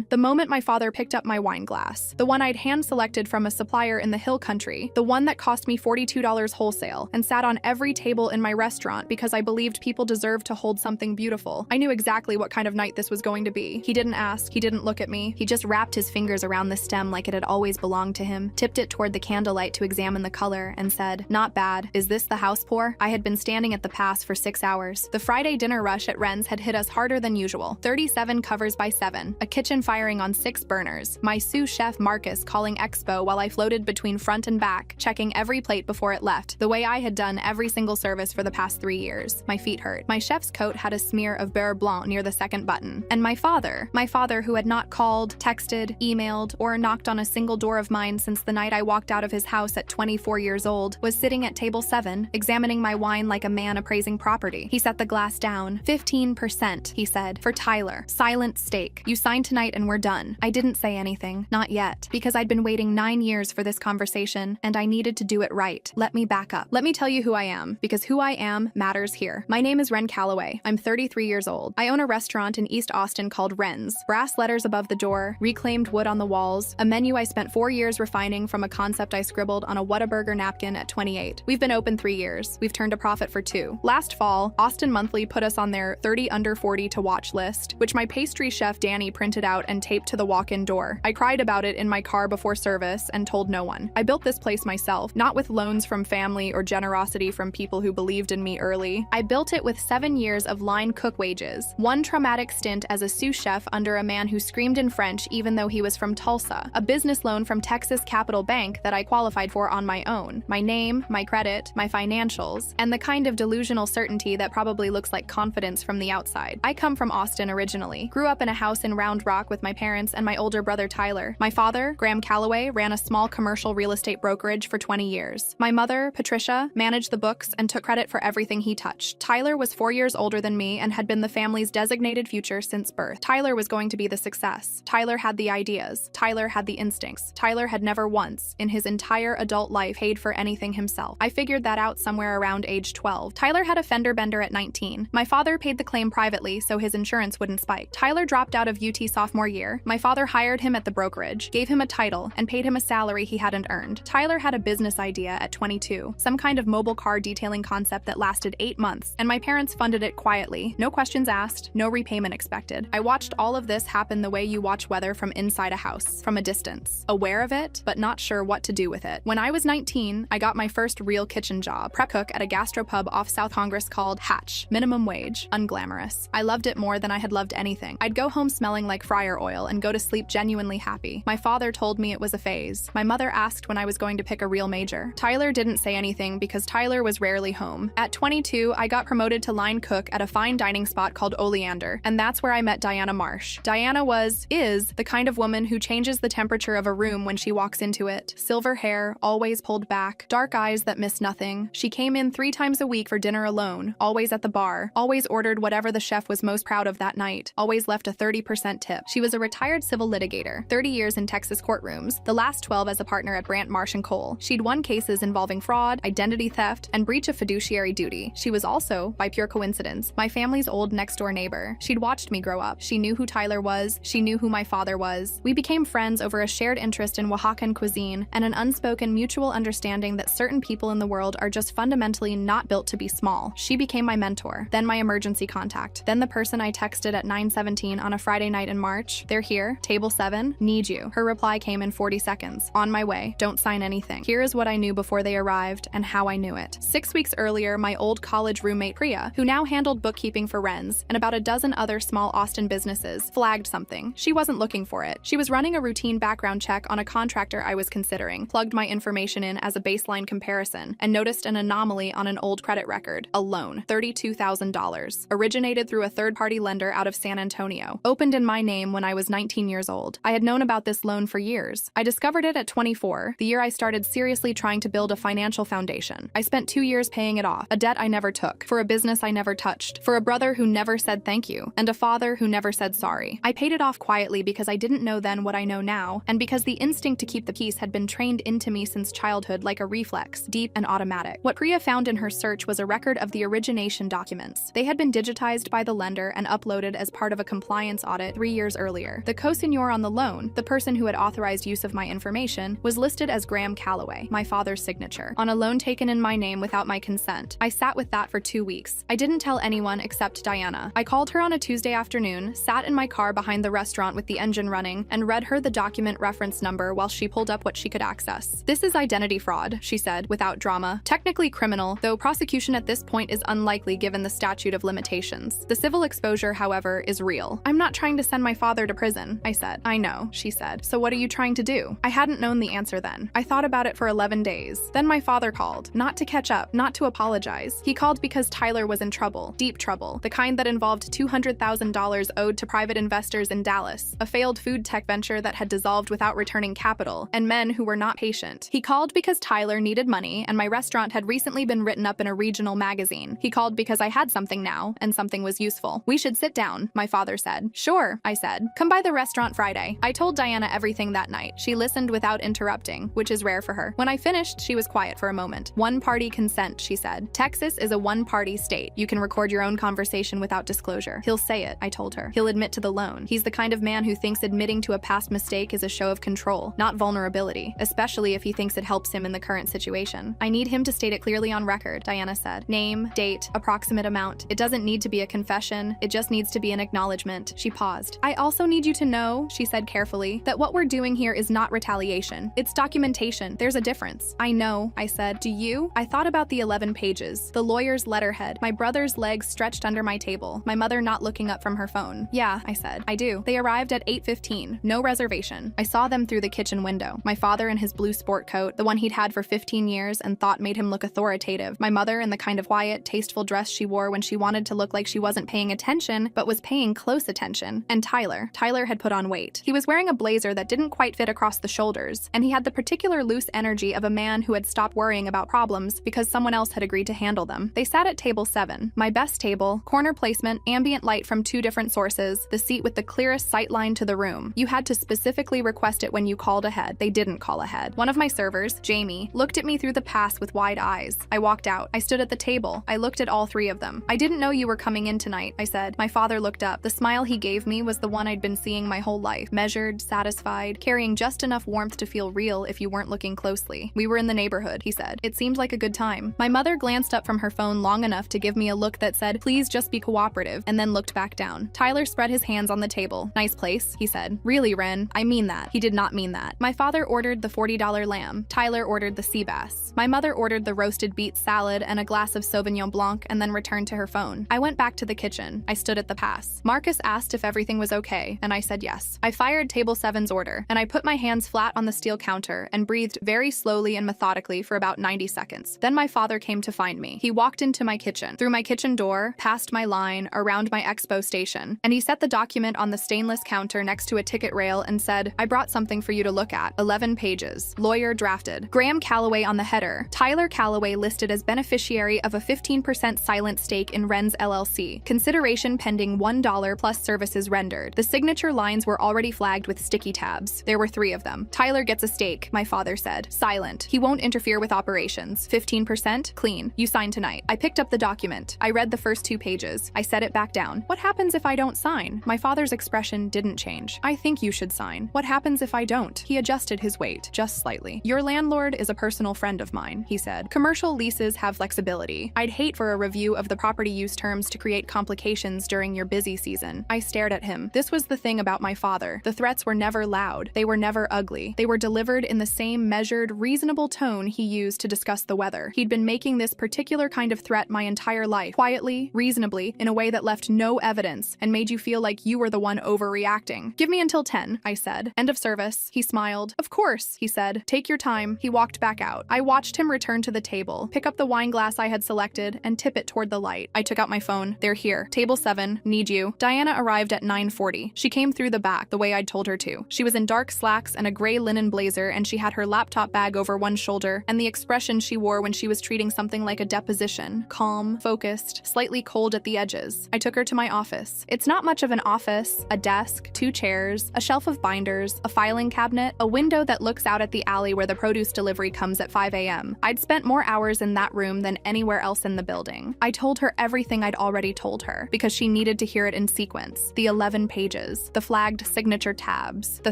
The moment my father picked up my wine glass, the one I'd hand-selected from a supplier in the hill country, the one that cost me $42 wholesale and sat on every table in my restaurant because I believed people deserved to hold something beautiful. I knew exactly what kind of night this was going to be. He didn't ask, he didn't look at me. He just wrapped his fingers around the stem like it had always belonged to him, tipped it toward the candlelight to examine the color, and said, "Not bad. Is this the house pour?" I had been standing at the pass for 6 hours. The Friday dinner rush at Wren's had hit us harder than usual. 37 covers by 7, a kitchen firing on 6 burners, my sous chef Marcus calling expo while I floated between front and back, checking every plate before it left, the way I had done every single service for the past 3 years. My feet hurt. My chef's coat had a smear of beurre blanc near the second button. And my father who had not called, texted, emailed, or knocked on a single door of mine since the night I walked out of his house at 24 years old, was sitting at table 7, examining my wine like a man appraising property. He set the glass down. 15%, he said, for Tyler. Silent stake. You sign tonight and we're done. I didn't say anything. Not yet. Because I'd been waiting 9 years for this conversation, and I needed to do it right. Let me back up. Let me tell you who I am, because who I am matters here. My name is Wren Calloway. I'm 33 years old. I own a restaurant in East Austin called Wren's. Brass letters above the door, reclaimed wood on the walls, a menu I spent 4 years refining from a concept I scribbled on a Whataburger napkin at 28. We've been open 3 years. We've turned a profit for 2. Last fall, Austin Monthly put us on their 30 under 40 to watch list, which my pastry chef Danny printed out and taped to the walk-in door. I cried about it in my car before service and told no one. I built this place myself, not with loans from family or generosity from people who believed in me early. I built it with 7 years of line cook wages, 1 traumatic stint as a sous chef under a man who screamed in French even though he was from Tulsa, a business loan from Texas Capital Bank that I qualified for on my own, my name, my credit, my financials, and the kind of delusional certainty that probably looks like confidence from the outside. I come from Austin originally, grew up in a house in Round Rock with my parents and my older brother Tyler. My father, Graham Calloway, ran a small commercial real estate brokerage for 20 years. My mother, Patricia, managed the books and took credit for everything he touched. Tyler was 4 years older than me and had been the family's designated future since birth. Tyler was going to be the success. Tyler had the ideas. Tyler had the instincts. Tyler had never once, in his entire adult life, paid for anything himself. I figured that out somewhere around age 12. Tyler had a fender bender at 19. My father paid the claim privately so his insurance wouldn't spike. Tyler dropped out of UT sophomore year. My father hired him at the brokerage, gave him a title, and paid him a salary he hadn't earned. Tyler had a business idea at 22, some kind of mobile car detailing concept that lasted 8 months, and my parents funded it quietly. No questions asked, no repayment expected. I watched all of this happen the way you watch weather from inside a house, from a distance, aware of it, but not sure what to do with it. When I was 19, I got my first real kitchen job, prep cook at a gastropub off South Congress called Hatch, minimum wage, unglamorous. I loved it more than I had loved anything. I'd go home smelling like fryer oil and go to sleep genuinely happy. My father told me it was a phase. My mother asked when I was going to pick a real major. Tyler didn't say anything because Tyler was rarely home. At 22, I got promoted to line cook at a fine dining spot called Oleander, and that's where I met Diana Marsh. Diana is the kind of woman who changes the temperature of a room when she walks into it. Silver hair, always pulled back, dark eyes that miss nothing. She came in 3 times a week for dinner alone, always at the bar, always ordered whatever the chef was most proud of that night, always left a 30% tip. She was a retired civil litigator, 30 years in Texas courtrooms, the last 12 as a partner at Brandt Marsh & Cole. She'd won cases involving fraud, identity theft, and breach of fiduciary duty. She was also, by pure coincidence, my family's old next-door neighbor. She'd watched me grow up. She knew who Tyler was. She knew who my father was. We became friends over a shared interest in Oaxacan cuisine and an unspoken mutual understanding that certain people in the world are just fundamentally not built to be small. She became my mentor, then my emergency contact, then the person I texted at 9:17 on a Friday night in March. "They're here. Table 7. Need you." Her reply came in 40 seconds. "On my way. Don't sign anything." Here is what I knew before they arrived and how I knew it. 6 weeks earlier, my old college roommate Priya, who now handled bookkeeping for Wren's and about a dozen other small Austin businesses, flagged something. She wasn't looking for it. She was running a routine background check on a contractor I was considering, plugged my information in as a baseline comparison, and noticed an anomaly on an old credit record. A loan, $32,000, originated through a third-party lender out of San Antonio, opened in my name when I was 19 years old. I had known about this loan for years. I discovered it at 24, the year I started seriously trying to build a financial foundation. I spent 2 years paying it off, a debt I never took, for a business I never touched, for a brother who never said thank you, and a father who never said sorry. I paid it off quietly because I didn't know then what I know now, and because the instinct to keep the peace had been trained into me since childhood like a reflex, deep and automatic. What Priya found in her search was a record of the origination documents. They had been digitized by the lender and uploaded as part of a compliance audit 3 years earlier. earlier. The co-signor on the loan, the person who had authorized use of my information, was listed as Graham Calloway, my father's signature, on a loan taken in my name without my consent. I sat with that for 2 weeks. I didn't tell anyone except Diana. I called her on a Tuesday afternoon, sat in my car behind the restaurant with the engine running, and read her the document reference number while she pulled up what she could access. "This is identity fraud," she said, without drama. "Technically criminal, though prosecution at this point is unlikely given the statute of limitations. The civil exposure, however, is real." "I'm not trying to send my father to prison," I said. "I know," she said. "So what are you trying to do?" I hadn't known the answer then. I thought about it for 11 days. Then my father called. Not to catch up, not to apologize. He called because Tyler was in trouble. Deep trouble. The kind that involved $200,000 owed to private investors in Dallas, a failed food tech venture that had dissolved without returning capital, and men who were not patient. He called because Tyler needed money, and my restaurant had recently been written up in a regional magazine. He called because I had something now, and something was useful. "We should sit down," my father said. "Sure," I said. "Come by the restaurant Friday." I told Diana everything that night. She listened without interrupting, which is rare for her. When I finished, she was quiet for a moment. "One-party consent," she said. "Texas is a one-party state. You can record your own conversation without disclosure." "He'll say it," I told her. "He'll admit to the loan. He's the kind of man who thinks admitting to a past mistake is a show of control, not vulnerability, especially if he thinks it helps him in the current situation." "I need him to state it clearly on record," Diana said. "Name, date, approximate amount. It doesn't need to be a confession. It just needs to be an acknowledgement." She paused. "I also need you to know," she said carefully, "that what we're doing here is not retaliation. It's documentation. There's a difference." "I know," I said. "Do you?" I thought about the 11 pages, the lawyer's letterhead, my brother's legs stretched under my table, my mother not looking up from her phone. "Yeah," I said. "I do." They arrived at 8:15. No reservation. I saw them through the kitchen window. My father in his blue sport coat, the one he'd had for 15 years and thought made him look authoritative. My mother in the kind of quiet, tasteful dress she wore when she wanted to look like she wasn't paying attention, but was paying close attention. And Tyler. Tyler had put on weight. He was wearing a blazer that didn't quite fit across the shoulders, and he had the particular loose energy of a man who had stopped worrying about problems because someone else had agreed to handle them. They sat at table 7, my best table, corner placement, ambient light from 2 different sources, the seat with the clearest sight line to the room. You had to specifically request it when you called ahead. They didn't call ahead. One of my servers, Jamie, looked at me through the pass with wide eyes. I walked out. I stood at the table. I looked at all 3 of them. "I didn't know you were coming in tonight," I said. My father looked up. The smile he gave me was the one I'd been seeing my whole life. Measured, satisfied, carrying just enough warmth to feel real if you weren't looking closely. "We were in the neighborhood," he said. "It seemed like a good time." My mother glanced up from her phone long enough to give me a look that said, "Please just be cooperative," and then looked back down. Tyler spread his hands on the table. "Nice place," he said. "Really, Ren? I mean that." He did not mean that. My father ordered the $40 lamb. Tyler ordered the sea bass. My mother ordered the roasted beet salad and a glass of Sauvignon Blanc and then returned to her phone. I went back to the kitchen. I stood at the pass. Marcus asked if everything was okay, and I said yes. I fired table 7's order, and I put my hands flat on the steel counter and breathed very slowly and methodically for about 90 seconds. Then my father came to find me. He walked into my kitchen, through my kitchen door, past my line, around my expo station, and he set the document on the stainless counter next to a ticket rail and said, "I brought something for you to look at. 11 pages. Lawyer drafted. Graham Calloway on the header. Tyler Calloway listed as beneficiary of a 15% silent stake in Wren's LLC. Consideration pending $1 plus services rendered." The signature lines were already flagged with sticky tabs. There were 3 of them. "Tyler gets a stake," my father said. "Silent. He won't interfere with operations. 15%? Clean. You sign tonight." I picked up the document. I read the first 2 pages. I set it back down. "What happens if I don't sign?" My father's expression didn't change. "I think you should sign." "What happens if I don't?" He adjusted his weight, just slightly. "Your landlord is a personal friend of mine," he said. "Commercial leases have flexibility. I'd hate for a review of the property use terms to create complications during your busy season." I stared at him. This was the thing about my father. The threats were never loud. They were never ugly. They were delivered in the same measured, reasonable tone he used to discuss the weather. He'd been making this particular kind of threat my entire life, quietly, reasonably, in a way that left no evidence and made you feel like you were the one overreacting. "Give me until 10, I said. "End of service." He smiled. "Of course," he said. "Take your time." He walked back out. I watched him return to the table, pick up the wine glass I had selected, and tip it toward the light. I took out my phone. "They're here. Table 7. Need you." Diana arrived at 9:40. She came through the back, the way I'd told her to. She was in dark slacks and a gray linen blazer, and she had her laptop bag over one shoulder, and the expression she wore when she was treating something like a deposition. Calm, focused, slightly cold at the edges. I took her to my office. It's not much of an office. A desk, 2 chairs, a shelf of binders, a filing cabinet, a window that looks out at the alley where the produce delivery comes at 5 a.m. I'd spent more hours in that room than anywhere else in the building. I told her everything I'd already told her, because she needed to hear it in sequence. The 11 pages. pages, the flagged signature tabs, the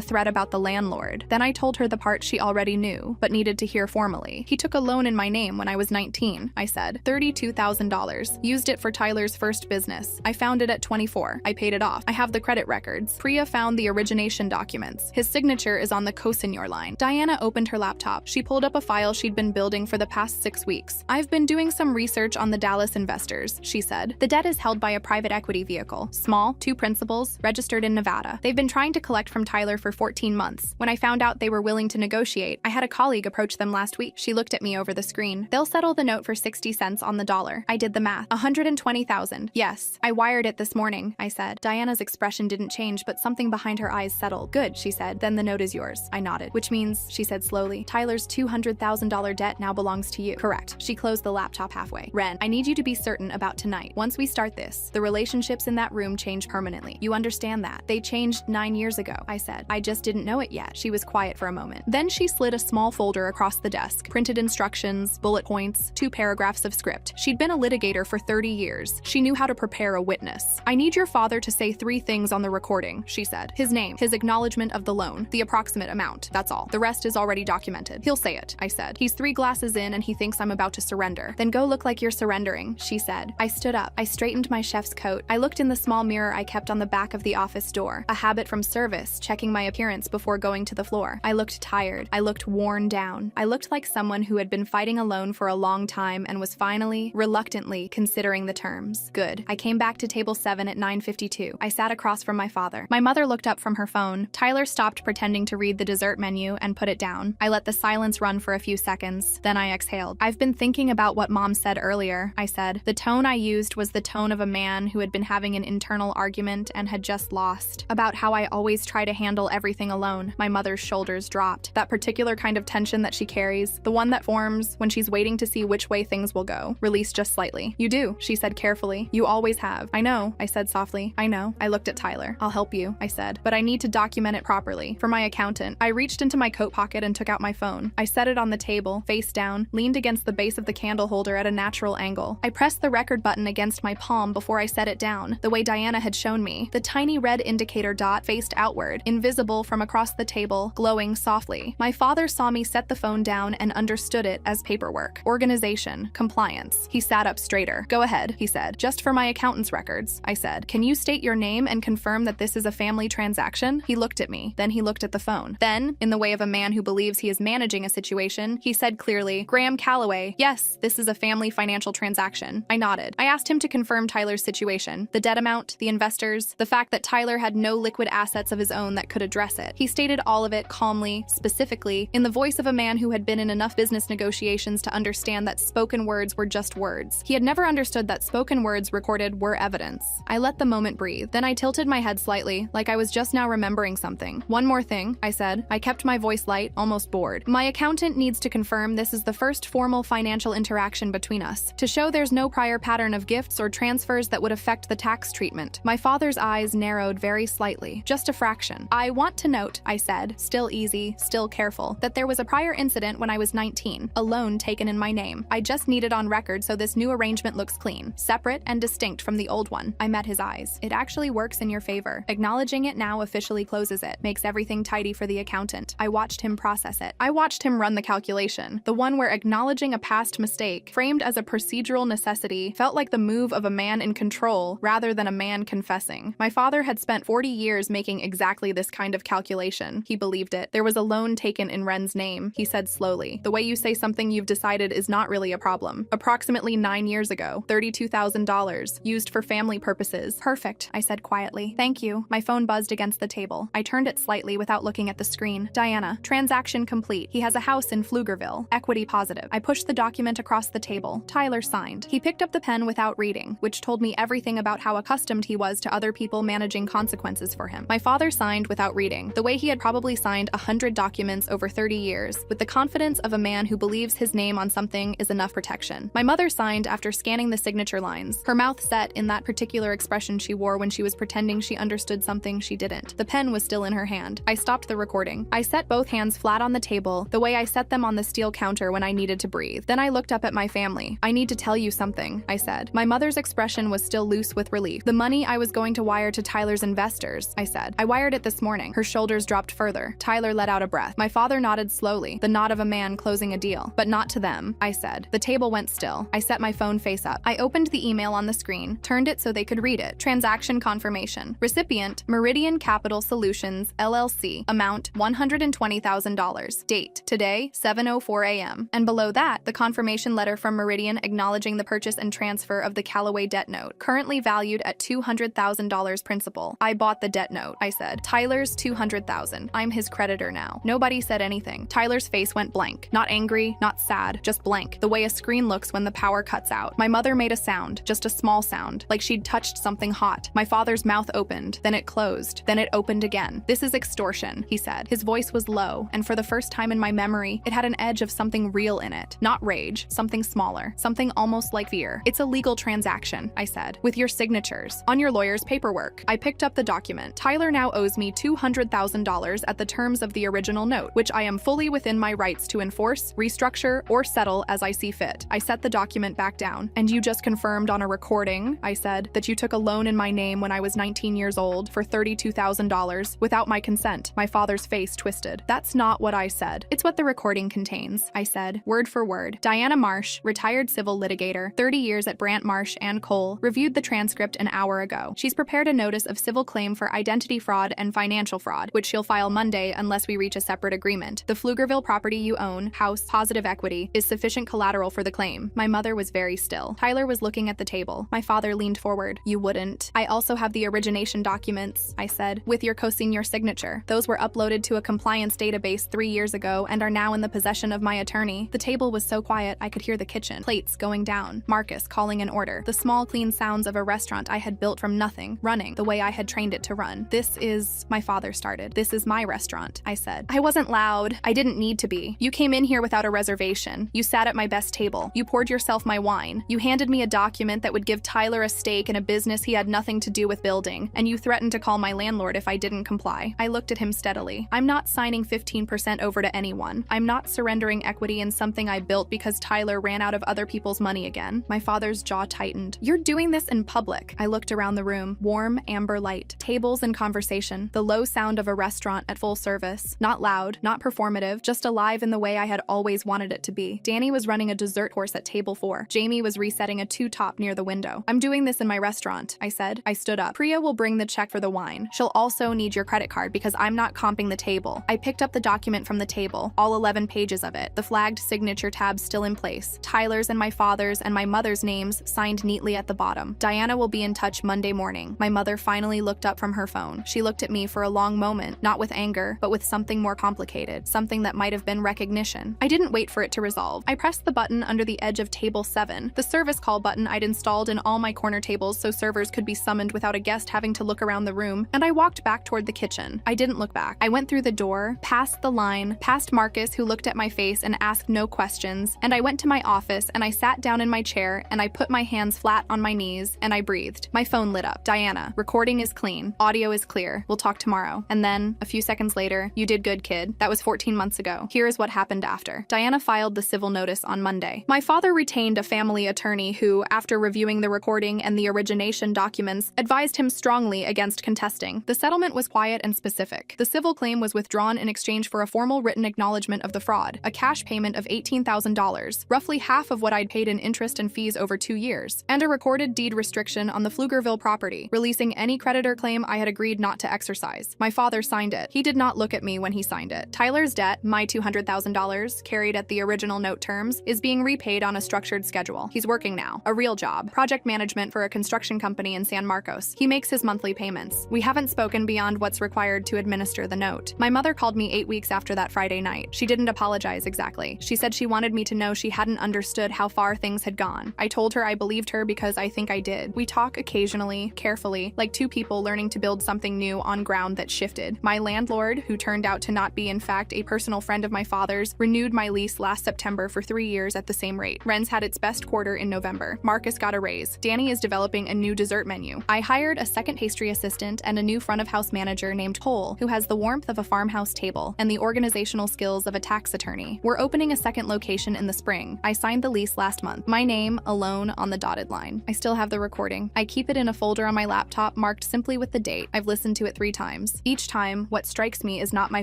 thread about the landlord. Then I told her the part she already knew, but needed to hear formally. He took a loan in my name when I was 19, I said. $32,000. Used it for Tyler's first business. I found it at 24. I paid it off. I have the credit records. Priya found the origination documents. His signature is on the cosigner line. Diana opened her laptop. She pulled up a file she'd been building for the past 6 weeks. I've been doing some research on the Dallas investors, she said. The debt is held by a private equity vehicle. Small, 2 principals, registered in Nevada. They've been trying to collect from Tyler for 14 months. When I found out they were willing to negotiate, I had a colleague approach them last week. She looked at me over the screen. They'll settle the note for 60 cents on the dollar. I did the math. 120,000. Yes, I wired it this morning, I said. Diana's expression didn't change, but something behind her eyes settled. Good, she said. Then the note is yours. I nodded. Which means, she said slowly, Tyler's $200,000 debt now belongs to you. Correct. She closed the laptop halfway. Ren, I need you to be certain about tonight. Once we start this, the relationships in that room change permanently. You understand that? They changed 9 years ago, I said. I just didn't know it yet. She was quiet for a moment. Then she slid a small folder across the desk. Printed instructions, bullet points, 2 paragraphs of script. She'd been a litigator for 30 years. She knew how to prepare a witness. I need your father to say 3 things on the recording, she said. His name, his acknowledgement of the loan, the approximate amount. That's all. The rest is already documented. He'll say it, I said. He's 3 glasses in and he thinks I'm about to surrender. Then go look like you're surrendering, she said. I stood up. I straightened my chef's coat. I looked in the small mirror I kept on the back of the office door, a habit from service, checking my appearance before going to the floor. I looked tired. I looked worn down. I looked like someone who had been fighting alone for a long time and was finally, reluctantly, considering the terms. Good. I came back to table 7 at 9:52. I sat across from my father. My mother looked up from her phone. Tyler stopped pretending to read the dessert menu and put it down. I let the silence run for a few seconds. Then I exhaled. I've been thinking about what Mom said earlier, I said. The tone I used was the tone of a man who had been having an internal argument and had just lost. About how I always try to handle everything alone. My mother's shoulders dropped. That particular kind of tension that she carries, the one that forms when she's waiting to see which way things will go, released just slightly. You do, she said carefully. You always have. I know, I said softly. I know. I looked at Tyler. I'll help you, I said. But I need to document it properly. For my accountant. I reached into my coat pocket and took out my phone. I set it on the table, face down, leaned against the base of the candle holder at a natural angle. I pressed the record button against my palm before I set it down, the way Diana had shown me. The tiny red indicator dot faced outward, invisible from across the table, glowing softly. My father saw me set the phone down and understood it as paperwork. Organization. Compliance. He sat up straighter. Go ahead, he said. Just for my accountant's records, I said. Can you state your name and confirm that this is a family transaction? He looked at me. Then he looked at the phone. Then, in the way of a man who believes he is managing a situation, he said clearly, Graham Calloway, yes, this is a family financial transaction. I nodded. I asked him to confirm Tyler's situation, the debt amount, the investors, the fact that Tyler had no liquid assets of his own that could address it. He stated all of it calmly, specifically, in the voice of a man who had been in enough business negotiations to understand that spoken words were just words. He had never understood that spoken words recorded were evidence. I let the moment breathe. Then I tilted my head slightly, like I was just now remembering something. One more thing, I said. I kept my voice light, almost bored. My accountant needs to confirm this is the first formal financial interaction between us, to show there's no prior pattern of gifts or transfers that would affect the tax treatment. My father's eyes narrowed very slightly, just a fraction. I want to note, I said, still easy, still careful, that there was a prior incident when I was 19, a loan taken in my name. I just need it on record so this new arrangement looks clean, separate and distinct from the old one. I met his eyes. It actually works in your favor. Acknowledging it now officially closes it, makes everything tidy for the accountant. I watched him process it. I watched him run the calculation, the one where acknowledging a past mistake, framed as a procedural necessity, felt like the move of a man in control rather than a man confessing. My father had spent 40 years making exactly this kind of calculation. He believed it. There was a loan taken in Ren's name, he said slowly. The way you say something you've decided is not really a problem. Approximately 9 years ago, $32,000, used for family purposes. Perfect, I said quietly. Thank you. My phone buzzed against the table. I turned it slightly without looking at the screen. Diana, transaction complete. He has a house in Pflugerville. Equity positive. I pushed the document across the table. Tyler signed. He picked up the pen without reading, which told me everything about how accustomed he was to other people managing consequences for him. My father signed without reading, the way he had probably signed 100 documents over 30 years, with the confidence of a man who believes his name on something is enough protection. My mother signed after scanning the signature lines, her mouth set in that particular expression she wore when she was pretending she understood something she didn't. The pen was still in her hand. I stopped the recording. I set both hands flat on the table, the way I set them on the steel counter when I needed to breathe. Then I looked up at my family. I need to tell you something, I said. My mother's expression was still loose with relief. The money I was going to wire to Tyler's investors, I said. I wired it this morning. Her shoulders dropped further. Tyler let out a breath. My father nodded slowly, the nod of a man closing a deal. But not to them, I said. The table went still. I set my phone face up. I opened the email on the screen, turned it so they could read it. Transaction confirmation. Recipient, Meridian Capital Solutions, LLC. Amount, $120,000. Date, today, 7:04 a.m. And below that, the confirmation letter from Meridian acknowledging the purchase and transfer of the Callaway debt note, currently valued at $200,000 principal. I bought the debt note, I said. Tyler's $200,000. I'm his creditor now. Nobody said anything. Tyler's face went blank. Not angry, not sad, just blank. The way a screen looks when the power cuts out. My mother made a sound, just a small sound, like she'd touched something hot. My father's mouth opened, then it closed, then it opened again. This is extortion, he said. His voice was low, and for the first time in my memory, it had an edge of something real in it. Not rage, something smaller, something almost like fear. It's a legal transaction, I said, with your signatures, on your lawyer's paperwork. I picked up the document. Tyler now owes me $200,000 at the terms of the original note, which I am fully within my rights to enforce, restructure, or settle as I see fit. I set the document back down. And you just confirmed on a recording, I said, that you took a loan in my name when I was 19 years old for $32,000 without my consent. My father's face twisted. That's not what I said. It's what the recording contains, I said, word for word. Diana Marsh, retired civil litigator, 30 years at Brandt Marsh and Cole, reviewed the transcript an hour ago. She's prepared a notice of civil claim for identity fraud and financial fraud, which she'll file Monday unless we reach a separate agreement. The Pflugerville property you own, house, positive equity, is sufficient collateral for the claim. My mother was very still. Tyler was looking at the table. My father leaned forward. You wouldn't. I also have the origination documents, I said, with your co-senior signature. Those were uploaded to a compliance database 3 years ago and are now in the possession of my attorney. The table was so quiet I could hear the kitchen, plates going down, Marcus calling an order, the small clean sounds of a restaurant I had built from nothing, running the way I had trained it to run. This is, my father started. This is my restaurant, I said. I wasn't loud. I didn't need to be. You came in here without a reservation. You sat at my best table. You poured yourself my wine. You handed me a document that would give Tyler a stake in a business he had nothing to do with building, and you threatened to call my landlord if I didn't comply. I looked at him steadily. I'm not signing 15% over to anyone. I'm not surrendering equity in something I built because Tyler ran out of other people's money again. My father's jaw tightened. You're doing this in public. I looked around the room. Warm, amber light. Tables and conversation. The low sound of a restaurant at full service. Not loud, not performative, just alive in the way I had always wanted it to be. Danny was running a dessert course at table 4. Jamie was resetting a two-top near the window. I'm doing this in my restaurant, I said. I stood up. Priya will bring the check for the wine. She'll also need your credit card because I'm not comping the table. I picked up the document from the table, all 11 pages of it, the flagged signature tabs still in place. Tyler's and my father's and my mother's names signed neatly at the bottom. Diana will be in touch Monday morning. My mother finally looked up from her phone. She looked at me for a long moment, not with anger, but with something more complicated, something that might have been recognition. I didn't wait for it to resolve. I pressed the button under the edge of table 7, the service call button I'd installed in all my corner tables so servers could be summoned without a guest having to look around the room, and I walked back toward the kitchen. I didn't look back. I went through the door, past the line, past Marcus, who looked at my face and asked no questions, and I went to my office and I sat down in my chair and I put my hands flat on my knees and I breathed. My phone lit up. Diana, recording is clean. Audio is clear. We'll talk tomorrow. And then, a few seconds later, you did good, kid. That was 14 months ago. Here is what happened after. Diana filed the civil notice on Monday. My father retained a family attorney who, after reviewing the recording and the origination documents, advised him strongly against contesting. The settlement was quiet and specific. The civil claim was withdrawn in exchange for a formal written acknowledgement of the fraud, a cash payment of $18,000, roughly half of what I'd paid in interest and fees over 2 years, and a recorded deed restriction on the Pflugerville property, releasing any creditor claim I had agreed not to exercise. My father signed it. He did not look at me when he signed it. Tyler's debt, my $200,000, carried at the original note terms, is being repaid on a structured schedule. He's working now, a real job, project management for a construction company in San Marcos. He makes his monthly payments. We haven't spoken beyond what's required to administer the note. My mother called me 8 weeks after that Friday night. She didn't apologize exactly. She said she wanted me to know she hadn't understood how far things had gone. I told her I believed her because I think I did. We talk occasionally, carefully, like two people learning to build something new on ground that shifted. My landlord, who turned out to not be in fact a personal friend of my father's, renewed my lease last September for 3 years at the same rate. Ren's had its best quarter in November. Marcus got a raise. Danny is developing a new dessert menu. I hired a second pastry assistant and a new front-of-house manager named Cole, who has the warmth of a farmhouse table and the organizational skills of a tax attorney. We're opening a second location in the spring. I signed the lease last month. My name, alone, on the dotted line. I still have the recording. I keep it in a folder on my laptop marked simply with the date. I've listened to it 3 times. Each time, what strikes me is not my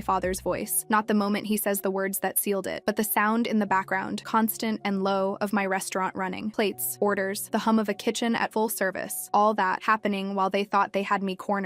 father's voice, not the moment he says the words that sealed it, but the sound in the background, constant and low, of my restaurant running. Plates, orders, the hum of a kitchen at full service, all that happening while they thought they had me cornered.